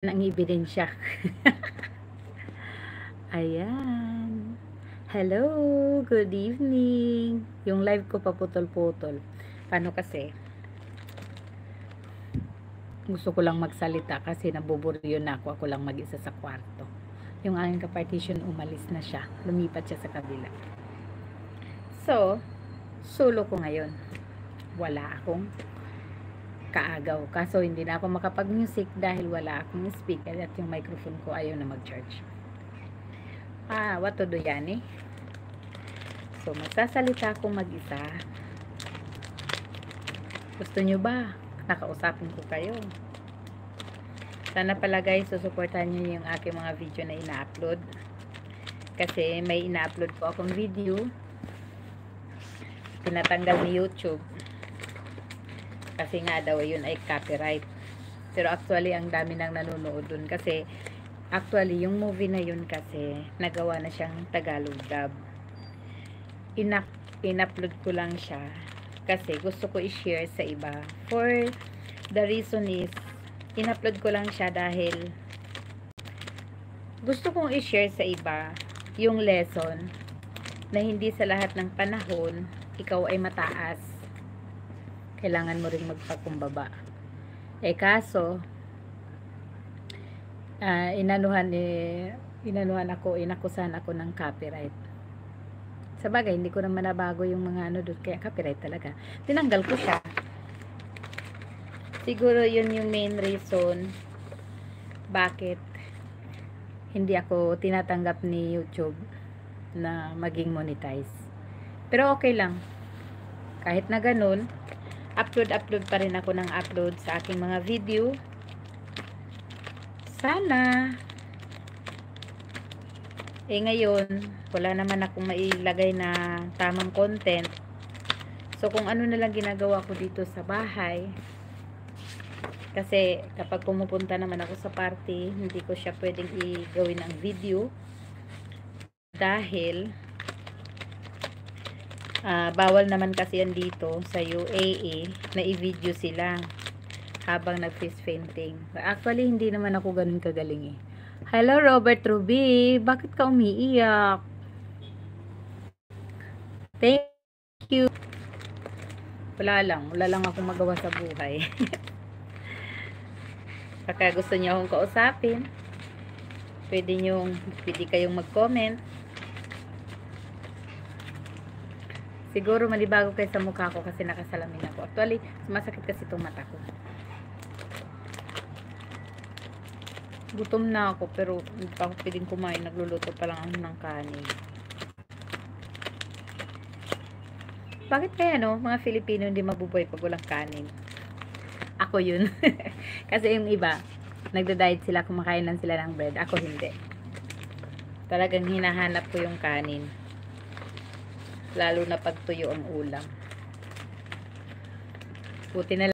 Ang ebidensya. Ayan. Hello, good evening. Yung live ko paputol-putol. Paano kasi? Gusto ko lang magsalita kasi nabuburyo na ako. Ako lang mag-isa sa kwarto. Yung aking kapartition umalis na siya. Lumipat siya sa kabila. So, solo ko ngayon. Wala akong kaagaw. Kaso hindi na ako makapag-music dahil wala akong speaker at yung microphone ko ayaw na mag-charge. What to do yan eh? So, magsasalita akong mag-isa. Gusto nyo ba? Nakausapin ko kayo. Sana pala guys, susuportahan nyo yung aking mga video na ina-upload. Kasi may ina-upload po akong video. Tinatanggal ni YouTube. Kasi nga daw yun ay copyright. Pero actually, ang dami nang nanonood dun. Kasi actually, yung movie na yun kasi nagawa na siyang Tagalog dub. In-upload ko lang siya kasi gusto ko i-share sa iba. For the reason is, in-upload ko lang siya dahil gusto kong i-share sa iba yung lesson na hindi sa lahat ng panahon ikaw ay mataas. Kailangan mo ring magpakumbaba. Kaso inakusahan ako ng copyright. Sa bagay, hindi ko naman nabago yung mga doon, kaya copyright talaga. Tinanggal ko siya. Siguro yun yung main reason bakit hindi ako tinatanggap ni YouTube na maging monetize. Pero okay lang. Kahit na ganun, upload pa rin ako ng upload sa aking mga video. Sana ngayon wala naman akong mailagay na tamang content. So kung ano na lang ginagawa ko dito sa bahay, kasi kapag pumupunta naman ako sa party, hindi ko siya pwedeng i-gawin ang video dahil bawal naman kasi yan dito sa UAE na i-video sila habang nag-face painting. Actually, hindi naman ako ganun kagaling eh. Hello, Robert Ruby. Bakit ka umiiyak? Thank you. Wala lang akong magawa sa buhay. Kaya gusto niyo akong kausapin, pwede kayong mag-comment. Siguro malibago kayo sa mukha ko kasi nakasalamin ako. Actually, sumasakit kasi itong mata ko. Gutom na ako pero hindi pa ako pwedeng kumain. Nagluluto pa lang ako ng kanin. Bakit kaya mga Filipino hindi mabubuhay pag walang kanin? Ako yun. Kasi yung iba, nagda-diet sila, kumakain lang sila ng bread. Ako hindi. Talagang hinahanap ko yung kanin. Lalo na pag tuyo ang ulam. Buti na